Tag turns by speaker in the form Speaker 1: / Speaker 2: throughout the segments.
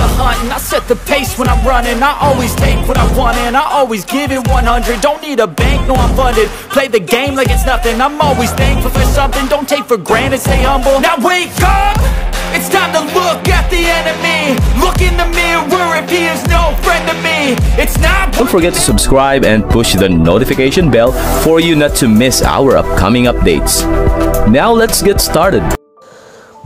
Speaker 1: the hunt and I set the pace when I'm running. I always take what I want and I always give it 100. Don't need a bank, no I'm funded. Play the game like it's nothing. I'm always thankful for something. Don't take for granted, stay humble. Now wake up, it's time to look at the enemy. Look in the mirror if he is no friend to me. It's not.
Speaker 2: Don't forget to subscribe and push the notification bell for you not to miss our upcoming updates. Now let's get started.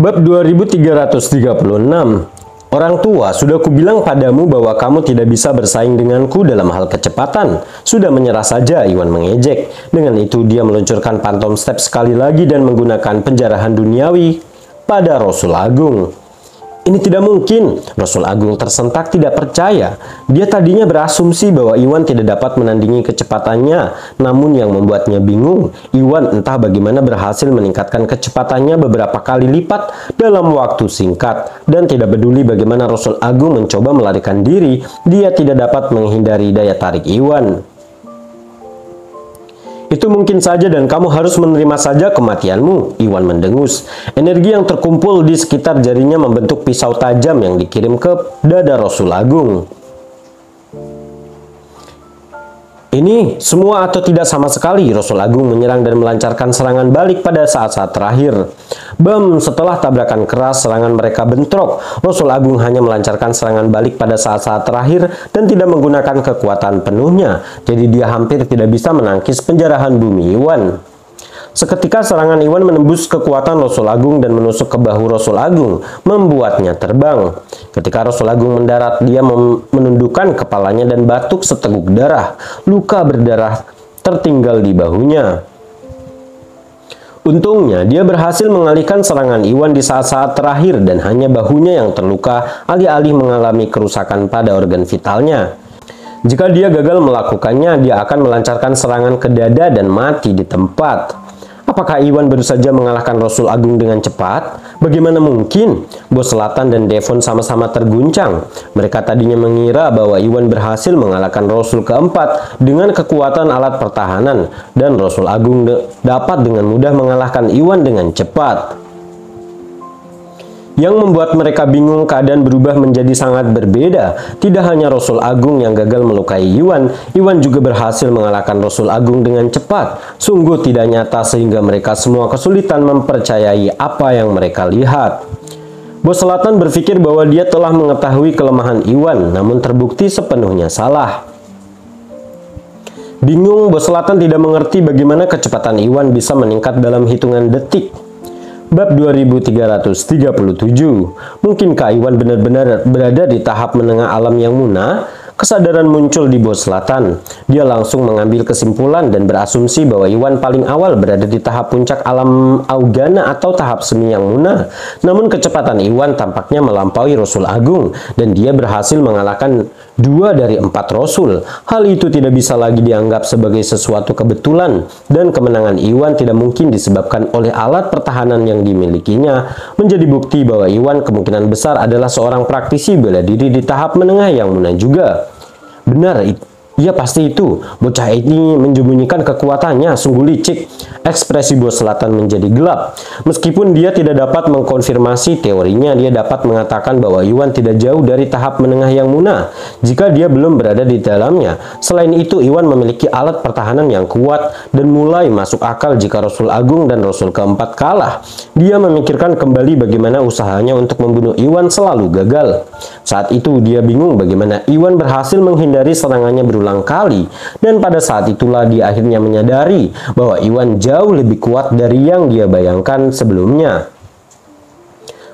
Speaker 3: Bab 2336. Orang tua, sudah kubilang padamu bahwa kamu tidak bisa bersaing denganku dalam hal kecepatan. Sudah menyerah saja, Iwan mengejek. Dengan itu dia meluncurkan Phantom Step sekali lagi dan menggunakan penjarahan duniawi pada Rasul Agung. Ini tidak mungkin. Rasul Agung tersentak tidak percaya. Dia tadinya berasumsi bahwa Iwan tidak dapat menandingi kecepatannya. Namun yang membuatnya bingung, Iwan entah bagaimana berhasil meningkatkan kecepatannya beberapa kali lipat dalam waktu singkat. Dan tidak peduli bagaimana Rasul Agung mencoba melarikan diri, dia tidak dapat menghindari daya tarik Iwan. Itu mungkin saja dan kamu harus menerima saja kematianmu, Iwan mendengus. Energi yang terkumpul di sekitar jarinya membentuk pisau tajam yang dikirim ke dada Rasul Agung. Ini semua atau tidak sama sekali. Rasul Agung menyerang dan melancarkan serangan balik pada saat-saat terakhir. Bam, setelah tabrakan keras, serangan mereka bentrok. Rasul Agung hanya melancarkan serangan balik pada saat-saat terakhir dan tidak menggunakan kekuatan penuhnya. Jadi dia hampir tidak bisa menangkis penjarahan bumi Iwan. Seketika serangan Iwan menembus kekuatan Rasul Agung dan menusuk ke bahu Rasul Agung, membuatnya terbang. Ketika Rasul Agung mendarat, dia menundukkan kepalanya dan batuk seteguk darah. Luka berdarah tertinggal di bahunya. Untungnya, dia berhasil mengalihkan serangan Iwan di saat-saat terakhir dan hanya bahunya yang terluka, alih-alih mengalami kerusakan pada organ vitalnya. Jika dia gagal melakukannya, dia akan melancarkan serangan ke dada dan mati di tempat. Apakah Iwan baru saja mengalahkan Rasul Agung dengan cepat? Bagaimana mungkin? Bos Selatan dan Devon sama-sama terguncang. Mereka tadinya mengira bahwa Iwan berhasil mengalahkan Rasul keempat dengan kekuatan alat pertahanan, dan Rasul Agung dapat dengan mudah mengalahkan Iwan dengan cepat. Yang membuat mereka bingung, keadaan berubah menjadi sangat berbeda. Tidak hanya Rasul Agung yang gagal melukai Iwan, Iwan juga berhasil mengalahkan Rasul Agung dengan cepat. Sungguh tidak nyata sehingga mereka semua kesulitan mempercayai apa yang mereka lihat. Bos Selatan berpikir bahwa dia telah mengetahui kelemahan Iwan, namun terbukti sepenuhnya salah. Bingung, Bos Selatan tidak mengerti bagaimana kecepatan Iwan bisa meningkat dalam hitungan detik. Bab 2337. Mungkinkah Iwan benar-benar berada di tahap menengah alam yang munah? Kesadaran muncul di Bos Selatan. Dia langsung mengambil kesimpulan dan berasumsi bahwa Iwan paling awal berada di tahap puncak alam Augana atau tahap semi yang munah. Namun kecepatan Iwan tampaknya melampaui Rasul Agung dan dia berhasil mengalahkan 2 dari 4 Rasul. Hal itu tidak bisa lagi dianggap sebagai sesuatu kebetulan dan kemenangan Iwan tidak mungkin disebabkan oleh alat pertahanan yang dimilikinya. Menjadi bukti bahwa Iwan kemungkinan besar adalah seorang praktisi bela diri di tahap menengah yang munah juga. Benar, iya pasti itu. Bocah ini menyembunyikan kekuatannya, sungguh licik. Ekspresi Bos Selatan menjadi gelap. Meskipun dia tidak dapat mengkonfirmasi teorinya, dia dapat mengatakan bahwa Iwan tidak jauh dari tahap menengah yang munah jika dia belum berada di dalamnya. Selain itu, Iwan memiliki alat pertahanan yang kuat dan mulai masuk akal jika Rasul Agung dan Rasul keempat kalah. Dia memikirkan kembali bagaimana usahanya untuk membunuh Iwan selalu gagal. Saat itu dia bingung bagaimana Iwan berhasil menghindari serangannya berulang kali, dan pada saat itulah dia akhirnya menyadari bahwa Iwan jauh lebih kuat dari yang dia bayangkan sebelumnya.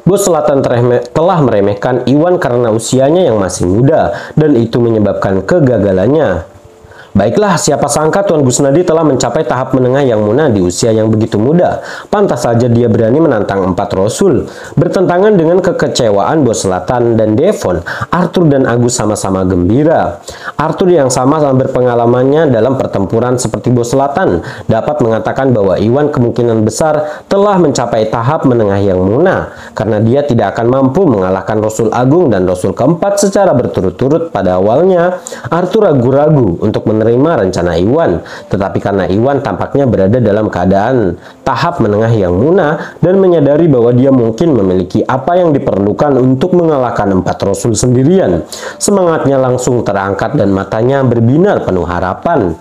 Speaker 3: Bos Selatan telah meremehkan Iwan karena usianya yang masih muda, dan itu menyebabkan kegagalannya. Baiklah, siapa sangka Tuan Gusnadi telah mencapai tahap menengah yang munah di usia yang begitu muda. Pantas saja dia berani menantang 4 Rasul. Bertentangan dengan kekecewaan Bos Selatan dan Devon, Arthur dan Agus sama-sama gembira. Arthur yang sama-sama berpengalamannya dalam pertempuran seperti bos selatan dapat mengatakan bahwa Iwan kemungkinan besar telah mencapai tahap menengah yang muna karena dia tidak akan mampu mengalahkan Rasul Agung dan Rasul keempat secara berturut-turut. Pada awalnya, Arthur ragu-ragu untuk menerima rencana Iwan, tetapi karena Iwan tampaknya berada dalam keadaan tahap menengah yang muna dan menyadari bahwa dia mungkin memiliki apa yang diperlukan untuk mengalahkan 4 Rasul sendirian, semangatnya langsung terangkat dan matanya berbinar penuh harapan.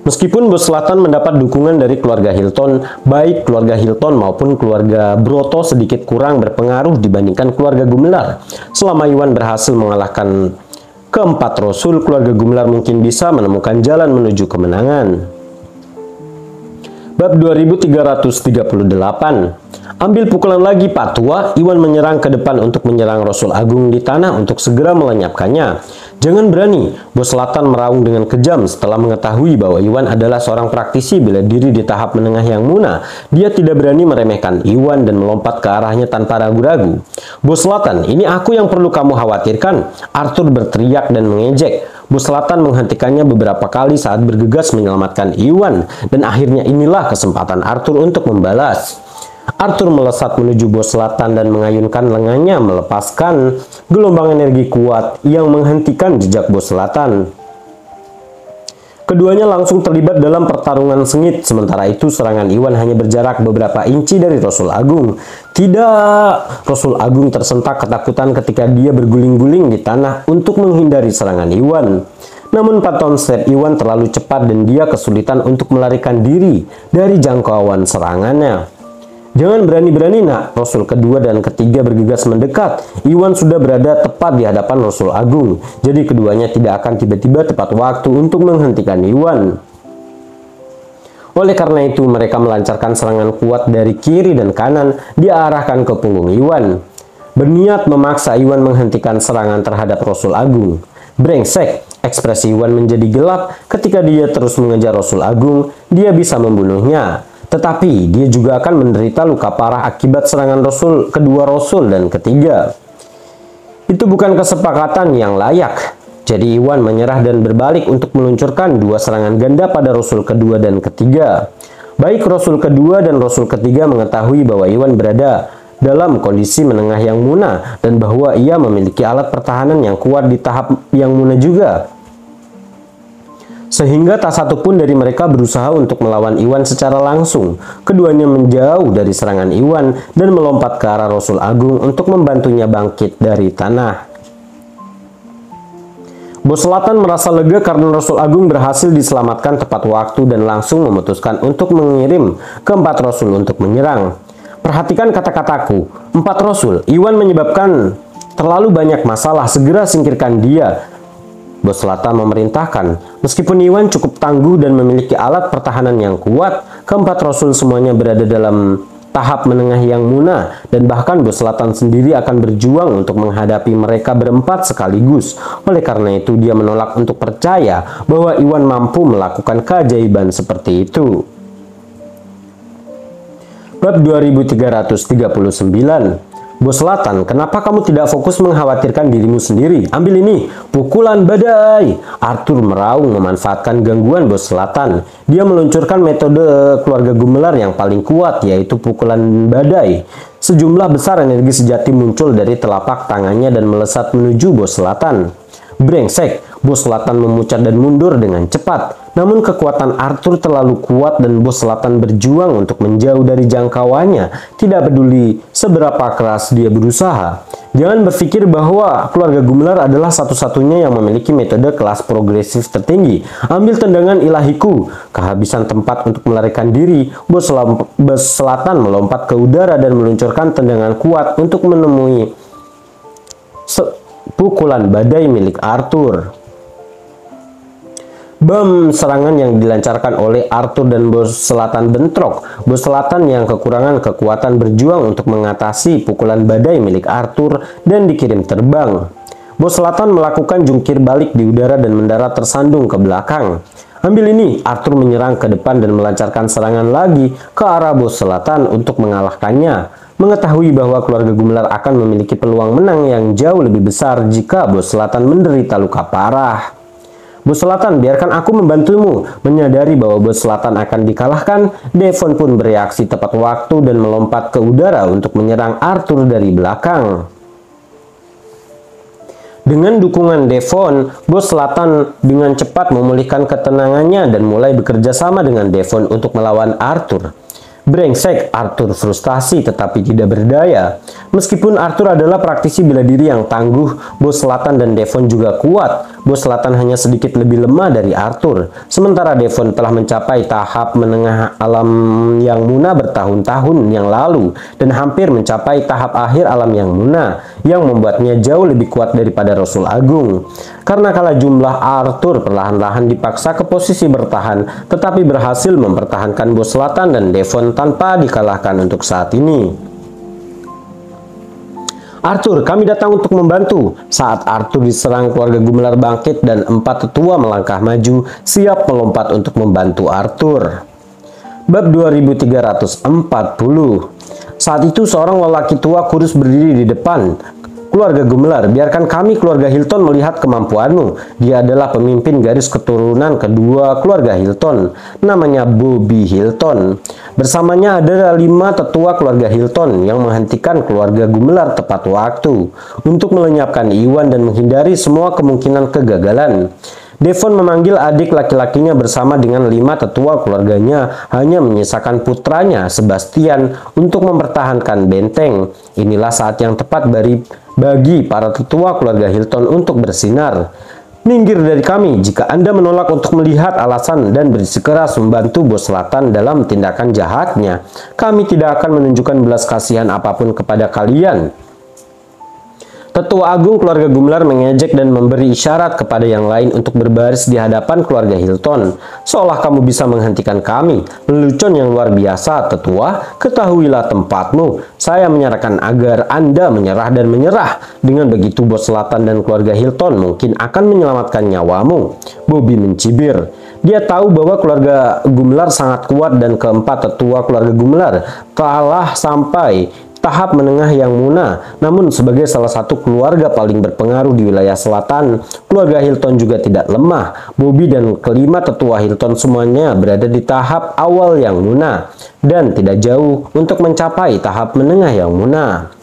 Speaker 3: Meskipun bos selatan mendapat dukungan dari keluarga Hilton, baik keluarga Hilton maupun keluarga Broto sedikit kurang berpengaruh dibandingkan keluarga Gumelar. Selama Iwan berhasil mengalahkan keempat Rasul, keluarga Gumelar mungkin bisa menemukan jalan menuju kemenangan. Bab 2338. Ambil pukulan lagi Pak Tua. Iwan menyerang ke depan untuk menyerang Rasul Agung di tanah untuk segera melenyapkannya. Jangan berani, bos selatan meraung dengan kejam setelah mengetahui bahwa Iwan adalah seorang praktisi bela diri di tahap menengah yang muna. Dia tidak berani meremehkan Iwan dan melompat ke arahnya tanpa ragu-ragu. Bos selatan, ini aku yang perlu kamu khawatirkan. Arthur berteriak dan mengejek. Bos selatan menghentikannya beberapa kali saat bergegas menyelamatkan Iwan, dan akhirnya inilah kesempatan Arthur untuk membalas. Arthur melesat menuju bos selatan dan mengayunkan lengannya melepaskan gelombang energi kuat yang menghentikan jejak bos selatan. Keduanya langsung terlibat dalam pertarungan sengit, sementara itu serangan Iwan hanya berjarak beberapa inci dari Rasul Agung. Tidak, Rasul Agung tersentak ketakutan ketika dia berguling-guling di tanah untuk menghindari serangan Iwan. Namun patton step Iwan terlalu cepat dan dia kesulitan untuk melarikan diri dari jangkauan serangannya. Jangan berani-berani nak, Rasul kedua dan ketiga bergegas mendekat. Iwan sudah berada tepat di hadapan Rasul Agung, jadi keduanya tidak akan tiba-tiba tepat waktu untuk menghentikan Iwan. Oleh karena itu, mereka melancarkan serangan kuat dari kiri dan kanan diarahkan ke punggung Iwan. Berniat memaksa Iwan menghentikan serangan terhadap Rasul Agung. Brengsek, ekspresi Iwan menjadi gelap ketika dia terus mengejar Rasul Agung. Dia bisa membunuhnya, tetapi dia juga akan menderita luka parah akibat serangan Rasul kedua Rasul dan ketiga. Itu bukan kesepakatan yang layak. Jadi Iwan menyerah dan berbalik untuk meluncurkan dua serangan ganda pada Rasul kedua dan ketiga. Baik Rasul kedua dan Rasul ketiga mengetahui bahwa Iwan berada dalam kondisi menengah yang muna dan bahwa ia memiliki alat pertahanan yang kuat di tahap yang muna juga. Sehingga tak satu pun dari mereka berusaha untuk melawan Iwan secara langsung. Keduanya menjauh dari serangan Iwan dan melompat ke arah Rasul Agung untuk membantunya bangkit dari tanah. Bos selatan merasa lega karena Rasul Agung berhasil diselamatkan tepat waktu dan langsung memutuskan untuk mengirim keempat Rasul untuk menyerang. Perhatikan kata-kataku, 4 Rasul. Iwan menyebabkan terlalu banyak masalah, segera singkirkan dia. Bos selatan memerintahkan. Meskipun Iwan cukup tangguh dan memiliki alat pertahanan yang kuat, keempat Rasul semuanya berada dalam tahap menengah yang muna, dan bahkan bos selatan sendiri akan berjuang untuk menghadapi mereka berempat sekaligus. Oleh karena itu, dia menolak untuk percaya bahwa Iwan mampu melakukan keajaiban seperti itu. Bab 2339. Bos selatan, kenapa kamu tidak fokus mengkhawatirkan dirimu sendiri? Ambil ini, pukulan badai. Arthur meraung memanfaatkan gangguan bos selatan. Dia meluncurkan metode keluarga Gumelar yang paling kuat, yaitu pukulan badai. Sejumlah besar energi sejati muncul dari telapak tangannya dan melesat menuju bos selatan. Brengsek, bos selatan memucat dan mundur dengan cepat. Namun kekuatan Arthur terlalu kuat dan bos selatan berjuang untuk menjauh dari jangkauannya, tidak peduli seberapa keras dia berusaha. Jangan berpikir bahwa keluarga Gumelar adalah satu-satunya yang memiliki metode kelas progresif tertinggi. Ambil tendangan ilahiku. Kehabisan tempat untuk melarikan diri, bos selatan melompat ke udara dan meluncurkan tendangan kuat untuk menemui pukulan badai milik Arthur. Bom serangan yang dilancarkan oleh Arthur dan bos selatan bentrok. Bos selatan yang kekurangan kekuatan berjuang untuk mengatasi pukulan badai milik Arthur dan dikirim terbang. Bos selatan melakukan jungkir balik di udara dan mendarat tersandung ke belakang. Ambil ini, Arthur menyerang ke depan dan melancarkan serangan lagi ke arah bos selatan untuk mengalahkannya. Mengetahui bahwa keluarga Gumelar akan memiliki peluang menang yang jauh lebih besar jika bos selatan menderita luka parah. Bos selatan, biarkan aku membantumu. Menyadari bahwa bos selatan akan dikalahkan, Devon pun bereaksi tepat waktu dan melompat ke udara untuk menyerang Arthur dari belakang. Dengan dukungan Devon, bos selatan dengan cepat memulihkan ketenangannya dan mulai bekerja sama dengan Devon untuk melawan Arthur. Brengsek, Arthur frustasi tetapi tidak berdaya. Meskipun Arthur adalah praktisi bela diri yang tangguh, bos selatan dan Devon juga kuat. Bos selatan hanya sedikit lebih lemah dari Arthur. Sementara Devon telah mencapai tahap menengah alam yang muna bertahun-tahun yang lalu dan hampir mencapai tahap akhir alam yang muna, yang membuatnya jauh lebih kuat daripada Rasul Agung. Karena kalah jumlah, Arthur perlahan-lahan dipaksa ke posisi bertahan, tetapi berhasil mempertahankan bos selatan dan Devon tanpa dikalahkan untuk saat ini. Arthur, kami datang untuk membantu. Saat Arthur diserang, keluarga Gumelar bangkit dan 4 tetua melangkah maju, siap melompat untuk membantu Arthur. Bab 2340. Saat itu seorang lelaki tua kurus berdiri di depan. Keluarga Gumelar, biarkan kami keluarga Hilton melihat kemampuanmu. Dia adalah pemimpin garis keturunan kedua keluarga Hilton. Namanya Bobby Hilton. Bersamanya ada 5 tetua keluarga Hilton yang menghentikan keluarga Gumelar tepat waktu untuk melenyapkan Iwan dan menghindari semua kemungkinan kegagalan. Devon memanggil adik laki-lakinya bersama dengan 5 tetua keluarganya, hanya menyisakan putranya Sebastian untuk mempertahankan benteng. Inilah saat yang tepat bagi para tetua keluarga Hilton untuk bersinar. Minggir dari kami jika Anda menolak untuk melihat alasan dan bersikeras membantu bos selatan dalam tindakan jahatnya. Kami tidak akan menunjukkan belas kasihan apapun kepada kalian. Tetua Agung keluarga Gumelar mengejek dan memberi isyarat kepada yang lain untuk berbaris di hadapan keluarga Hilton. Seolah kamu bisa menghentikan kami. Lelucon yang luar biasa, tetua. Ketahuilah tempatmu. Saya menyarankan agar Anda menyerah dan menyerah. Dengan begitu bos selatan dan keluarga Hilton mungkin akan menyelamatkan nyawamu. Bobby mencibir. Dia tahu bahwa keluarga Gumelar sangat kuat dan keempat tetua keluarga Gumelar telah sampai tahap menengah yang muna. Namun sebagai salah satu keluarga paling berpengaruh di wilayah selatan, keluarga Hilton juga tidak lemah. Bobby dan kelima tetua Hilton semuanya berada di tahap awal yang muna dan tidak jauh untuk mencapai tahap menengah yang muna.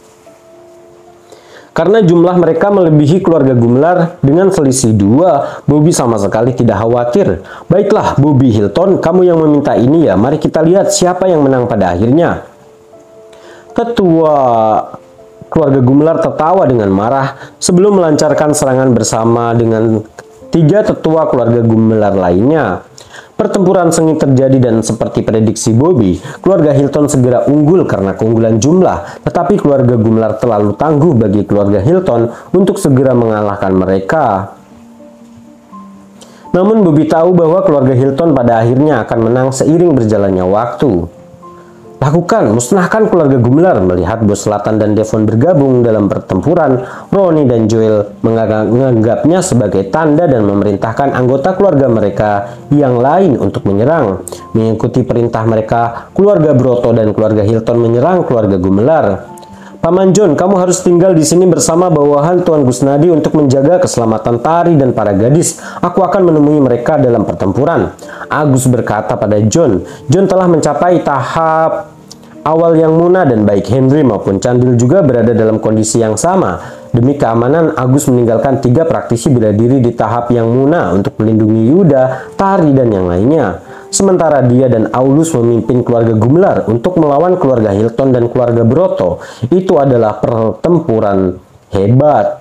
Speaker 3: Karena jumlah mereka melebihi keluarga Gumelar dengan selisih 2, Bobby sama sekali tidak khawatir. Baiklah Bobby Hilton, kamu yang meminta ini ya, mari kita lihat siapa yang menang pada akhirnya. Ketua keluarga Gumelar tertawa dengan marah sebelum melancarkan serangan bersama dengan 3 tetua keluarga Gumelar lainnya. Pertempuran sengit terjadi dan seperti prediksi Bobby, keluarga Hilton segera unggul karena keunggulan jumlah, tetapi keluarga Gumelar terlalu tangguh bagi keluarga Hilton untuk segera mengalahkan mereka. Namun Bobby tahu bahwa keluarga Hilton pada akhirnya akan menang seiring berjalannya waktu. Lakukan, musnahkan keluarga Gumelar. Melihat bos selatan dan Devon bergabung dalam pertempuran, Ronnie dan Joel menganggapnya sebagai tanda dan memerintahkan anggota keluarga mereka yang lain untuk menyerang. Mengikuti perintah mereka, keluarga Broto dan keluarga Hilton menyerang keluarga Gumelar. Paman John, kamu harus tinggal di sini bersama bawahan Tuan Gusnadi untuk menjaga keselamatan Tari dan para gadis. Aku akan menemui mereka dalam pertempuran. Agus berkata pada John. John telah mencapai tahap awal yang muna dan baik Henry maupun Candil juga berada dalam kondisi yang sama. Demi keamanan, Agus meninggalkan 3 praktisi bela diri di tahap yang muna untuk melindungi Yuda, Tari, dan yang lainnya. Sementara dia dan Aulus memimpin keluarga Gumelar untuk melawan keluarga Hilton dan keluarga Broto. Itu adalah pertempuran hebat.